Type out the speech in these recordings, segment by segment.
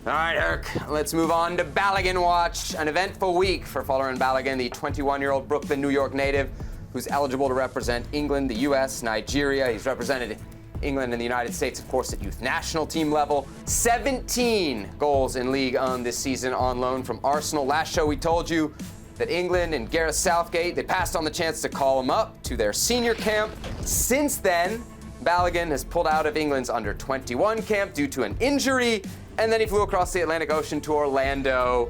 All right, Herc, let's move on to Balogun Watch. An eventful week for Folarin Balogun, the 21-year-old Brooklyn, New York native who's eligible to represent England, the U.S., Nigeria. He's represented England and the United States, of course, at youth national team level. 17 goals in League One this season on loan from Arsenal. Last show we told you that England and Gareth Southgate, they passed on the chance to call him up to their senior camp. Since then, Balogun has pulled out of England's under-21 camp due to an injury, and then he flew across the Atlantic Ocean to Orlando,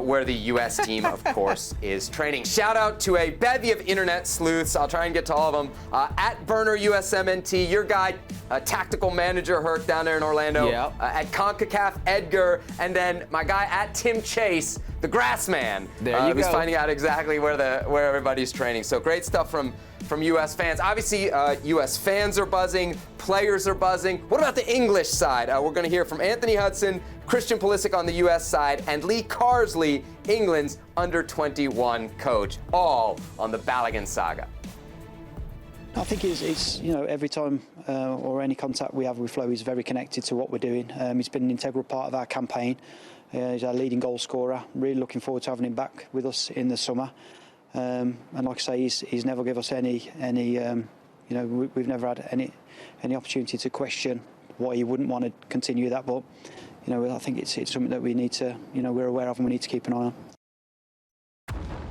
where the U.S. team, of course, is training. Shout out to a bevy of internet sleuths. I'll try and get to all of them. At Burner USMNT, your guy, tactical manager Herc down there in Orlando. Yep. At CONCACAF, Edgar. And then my guy at Tim Chase, the grass man. There you who's go. finding out exactly where everybody's training. So great stuff from U.S. fans. Obviously, U.S. fans are buzzing, players are buzzing. What about the English side? We're going to hear from Anthony Hudson, Christian Pulisic on the U.S. side, and Lee Carsley, England's under-21 coach, all on the Balogun saga. I think it's every time or any contact we have with Flo, he's very connected to what we're doing. He's been an integral part of our campaign. He's our leading goal scorer. Really looking forward to having him back with us in the summer. And like I say, he's never given us any we've never had any opportunity to question why he wouldn't want to continue that. But I think it's something that we need to, we're aware of and we need to keep an eye on.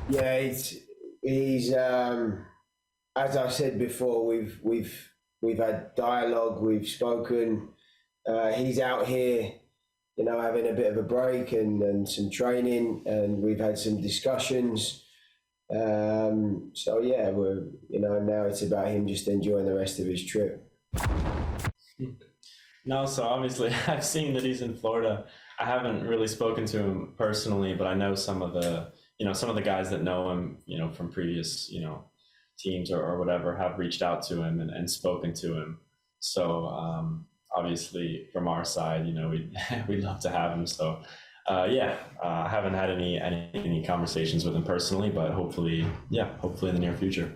Yeah, he's as I said before, we've had dialogue, we've spoken. He's out here, having a bit of a break and some training, and we've had some discussions. So yeah, we're now it's about him just enjoying the rest of his trip. No, so obviously I've seen that he's in Florida. I haven't really spoken to him personally, but I know some of the guys that know him, from previous, teams or whatever have reached out to him and spoken to him. So obviously from our side, we'd love to have him. So I haven't had any conversations with him personally, but hopefully in the near future.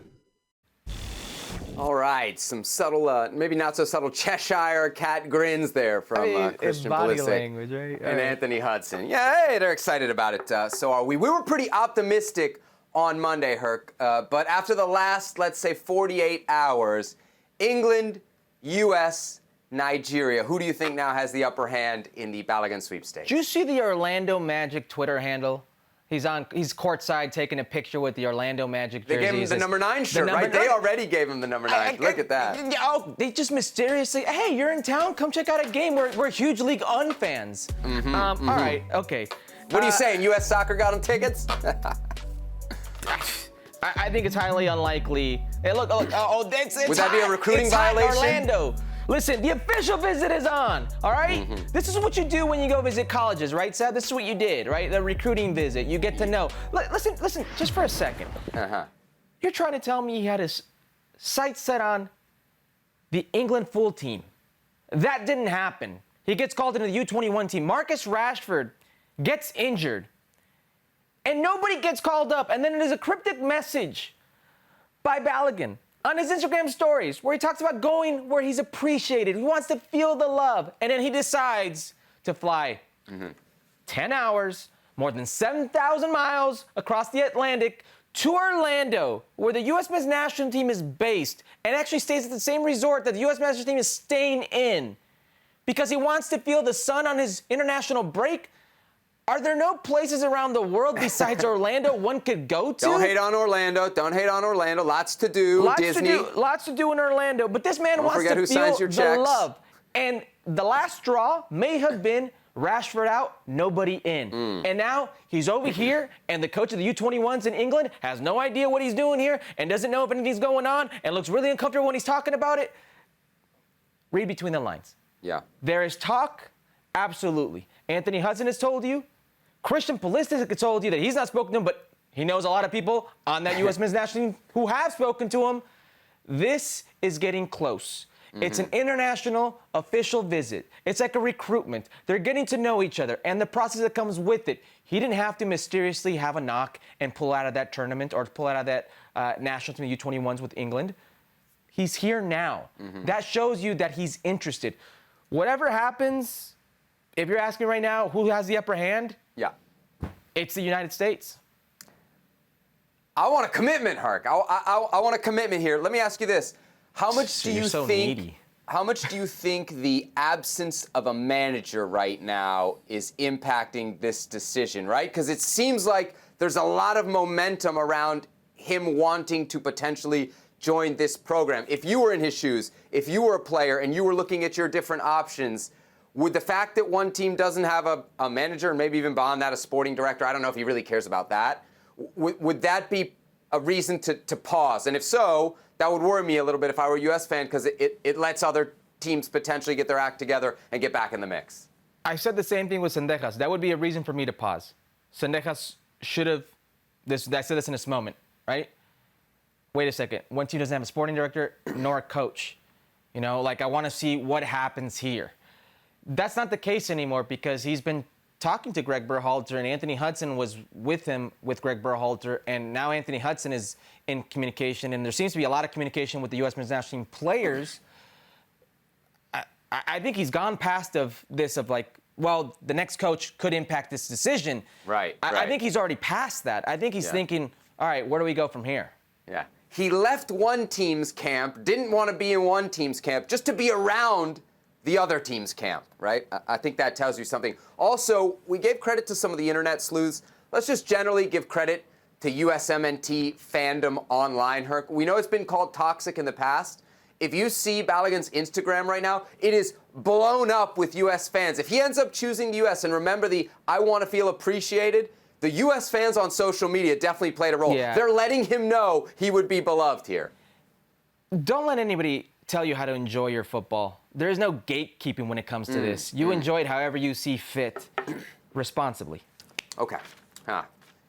All right, some subtle, maybe not so subtle Cheshire cat grins there from Christian body Pulisic language, right? and Anthony Hudson. Yeah, hey, they're excited about it. So are we. We were pretty optimistic on Monday, Herc, but after the last, let's say, 48 hours, England, U.S., Nigeria. Who do you think now has the upper hand in the Balogun sweepstakes? Did you see the Orlando Magic Twitter handle? He's courtside taking a picture with the Orlando Magic jersey. They gave him the number 9 shirt, right? They already gave him the number 9. Look at that. Oh, they just mysteriously, hey, you're in town? Come check out a game. We're huge League One fans. All right, okay. What are you saying? U.S. Soccer got him tickets? I think it's highly unlikely. Hey, look, it's Would that be a recruiting violation? Orlando. Listen, the official visit is on, all right? This is what you do when you go visit colleges, right, Seb? This is what you did, right? The recruiting visit. You get to know. Listen, just for a second. You're trying to tell me he had his sights set on the England full team. That didn't happen. He gets called into the U21 team. Marcus Rashford gets injured. And nobody gets called up. And then there's a cryptic message by Balogun on his Instagram stories where he talks about going where he's appreciated. He wants to feel the love. And then he decides to fly 10 hours, more than 7,000 miles across the Atlantic to Orlando, where the U.S. men's national team is based, and actually stays at the same resort that the U.S. national team is staying in, because he wants to feel the sun on his international break. Are there no places around the world besides Orlando one could go to? Don't hate on Orlando. Don't hate on Orlando. Lots to do. Disney. Lots to do in Orlando. But this man wants to feel the love. And the last straw may have been Rashford out, nobody in. And now he's over here, and the coach of the U21s in England has no idea what he's doing here and doesn't know if anything's going on and looks really uncomfortable when he's talking about it. Read between the lines. Yeah. There is talk, absolutely. Anthony Hudson has told you. Christian Pulisic has told you that he's not spoken to him, but he knows a lot of people on that U.S. men's national team who have spoken to him. This is getting close. It's an international official visit. It's like a recruitment. They're getting to know each other and the process that comes with it. He didn't have to mysteriously have a knock and pull out of that tournament or pull out of that national team U21s with England. He's here now. That shows you that he's interested. Whatever happens, if you're asking right now who has the upper hand, Yeah. it's the United States. I want a commitment, Herc. I want a commitment here. Let me ask you this: How much do You're you so think? needy. How much do you think the absence of a manager right now is impacting this decision? Right, because it seems like there's a lot of momentum around him wanting to potentially join this program. If you were in his shoes, if you were a player and you were looking at your different options, would the fact that one team doesn't have a manager and maybe even beyond that a sporting director, I don't know if he really cares about that, would that be a reason to pause? And if so, that would worry me a little bit if I were a U.S. fan, because it lets other teams potentially get their act together and get back in the mix. I said the same thing with Sendejas. That would be a reason for me to pause. Sendejas should have, I said this in this moment, right? Wait a second. One team doesn't have a sporting director nor a coach. You know, like, I want to see what happens here. That's not the case anymore, because he's been talking to Greg Berhalter, and Anthony Hudson was with him with Greg Berhalter, and now Anthony Hudson is in communication, and there seems to be a lot of communication with the U.S. men's national team players. I think he's gone past this of like, well, the next coach could impact this decision. Right. I think he's already past that. I think he's thinking, all right, where do we go from here? Yeah. He left one team's camp, didn't want to be in one team's camp, just to be around the other team's camp, right? I think that tells you something. Also, we gave credit to some of the internet sleuths. Let's just generally give credit to USMNT fandom online, Herc. We know it's been called toxic in the past. If you see Balogun's Instagram right now, it is blown up with U.S. fans. If he ends up choosing the U.S., and remember the I want to feel appreciated, the U.S. fans on social media definitely played a role. Yeah. They're letting him know he would be beloved here. Don't let anybody tell you how to enjoy your football. There is no gatekeeping when it comes to this. You enjoy it however you see fit, responsibly. Okay.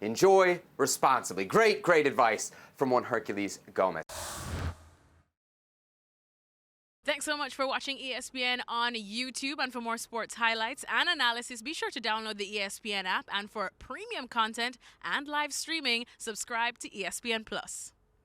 Enjoy responsibly. Great, great advice from one Herculez Gomez. Thanks so much for watching ESPN on YouTube. And for more sports highlights and analysis, be sure to download the ESPN app. And for premium content and live streaming, subscribe to ESPN Plus.